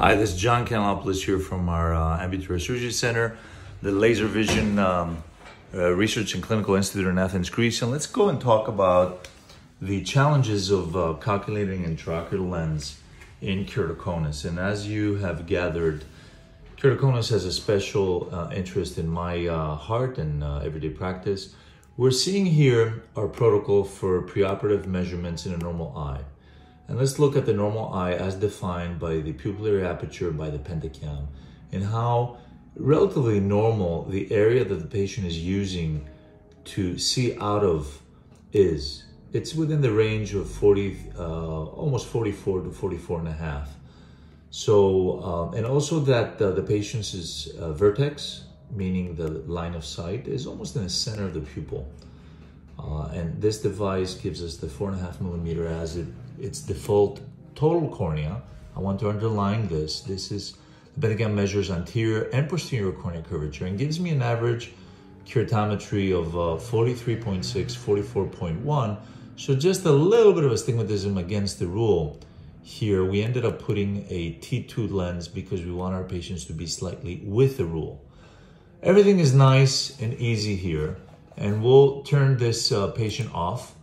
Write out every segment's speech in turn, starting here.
Hi, this is John Kanellopoulos here from our Ambulatory Surgery Center, the Laser Vision Research and Clinical Institute in Athens, Greece. And let's go and talk about the challenges of calculating intraocular lens in keratoconus. And as you have gathered, keratoconus has a special interest in my heart and everyday practice. We're seeing here our protocol for preoperative measurements in a normal eye. And let's look at the normal eye as defined by the pupillary aperture by the pentacam and how relatively normal the area that the patient is using to see out of is. It's within the range of 40, almost 44 to 44 and a half. So, and also that the patient's vertex, meaning the line of sight, is almost in the center of the pupil. And this device gives us the 4.5 millimeter as its default total cornea. I want to underline this. This is, the pentacam measures anterior and posterior cornea curvature and gives me an average keratometry of 43.6, 44.1. So just a little bit of astigmatism against the rule. Here, we ended up putting a T2 lens because we want our patients to be slightly with the rule. Everything is nice and easy here. And we'll turn this patient off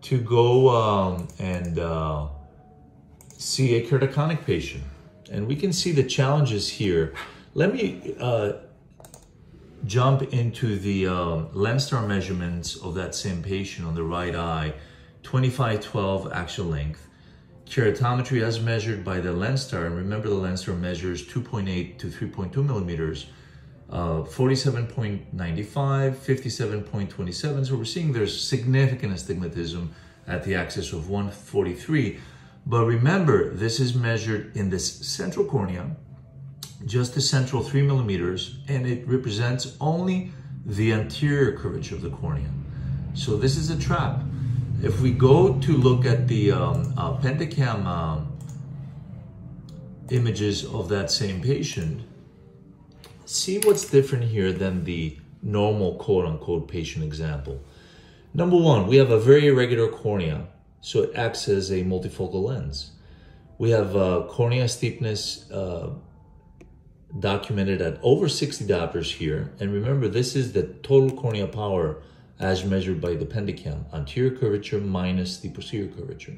to go and see a keratoconic patient. And we can see the challenges here. Let me jump into the lens star measurements of that same patient on the right eye. 25/12 axial length. Keratometry as measured by the lens star. And remember, the lens star measures 2.8 to 3.2 millimeters. 47.95, 57.27. So we're seeing there's significant astigmatism at the axis of 143. But remember, this is measured in this central cornea, just the central 3 millimeters, and it represents only the anterior curvature of the cornea. So this is a trap. If we go to look at the pentacam images of that same patient, see what's different here than the normal quote-unquote patient example. Number one, we have a very irregular cornea, so it acts as a multifocal lens. We have cornea steepness documented at over 60 diopters here. And remember, this is the total cornea power as measured by the pentacam, anterior curvature minus the posterior curvature,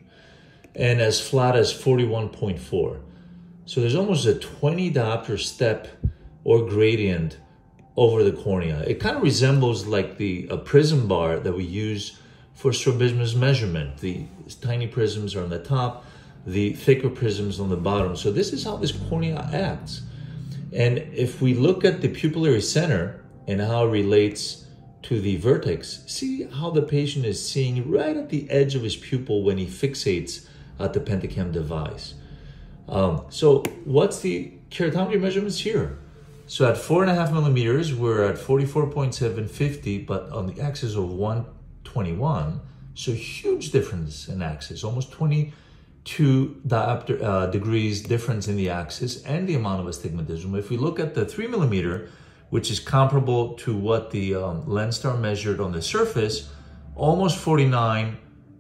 and as flat as 41.4. So there's almost a 20 diopter step or gradient over the cornea. It kind of resembles like the prism bar that we use for strabismus measurement. The tiny prisms are on the top, the thicker prisms on the bottom. So this is how this cornea acts. And if we look at the pupillary center and how it relates to the vertex, see how the patient is seeing right at the edge of his pupil when he fixates at the pentacam device. So what's the keratometry measurements here? So at 4.5 millimeters, we're at 44.750, but on the axis of 121. So huge difference in axis, almost 22 degrees difference in the axis and the amount of astigmatism. If we look at the 3 millimeter, which is comparable to what the lens star measured on the surface, almost 49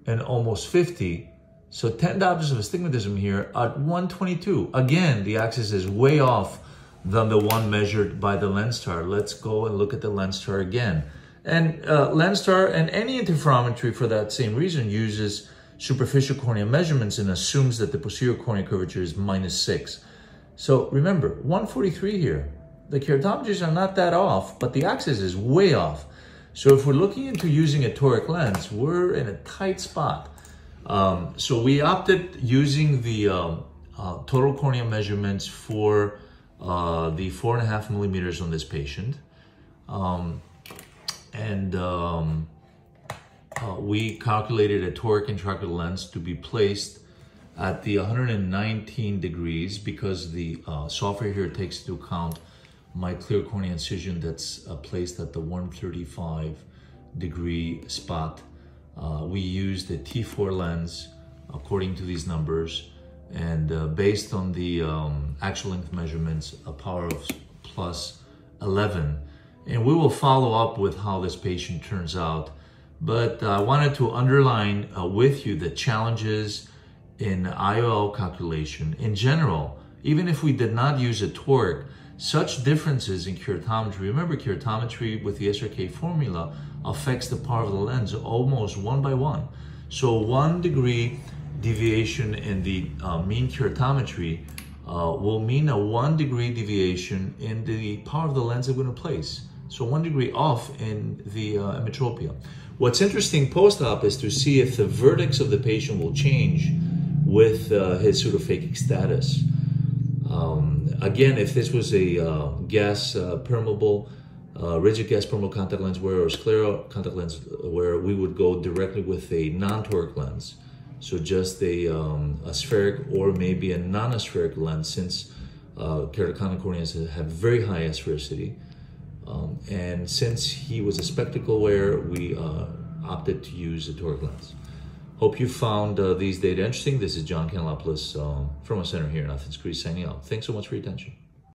and almost 50. So 10 diopters of astigmatism here at 122. Again, the axis is way off than the one measured by the lens star. Let's go and look at the lens star again. And lens star and any interferometry for that same reason uses superficial cornea measurements and assumes that the posterior cornea curvature is -6. So remember, 143 here. The keratometries are not that off, but the axis is way off. So if we're looking into using a toric lens, we're in a tight spot. So we opted using the total cornea measurements for the 4.5 millimeters on this patient. We calculated a toric intraocular lens to be placed at the 119 degrees because the software here takes into account my clear cornea incision that's placed at the 135 degree spot. We used a T4 lens according to these numbers, and based on the axial length measurements, a power of +11. And we will follow up with how this patient turns out. But I wanted to underline with you the challenges in IOL calculation in general even if we did not use a toric, such differences in keratometry, remember keratometry with the SRK formula affects the power of the lens almost 1 by 1. So 1 degree deviation in the mean keratometry will mean a 1 degree deviation in the power of the lens that we're going to place. So 1 degree off in the emetropia. What's interesting post-op is to see if the vertex of the patient will change with his pseudophakic status. Again, if this was a gas permeable, rigid gas permeable contact lens wearer or scleral contact lens wearer, we would go directly with a non-toric lens. So just a spheric or maybe a non-aspheric lens, since keratoconus corneas have very high asphericity. And since he was a spectacle wearer, we opted to use a toric lens. Hope you found these data interesting. This is John Kanellopoulos from our center here in Athens, Greece, signing out. Thanks so much for your attention.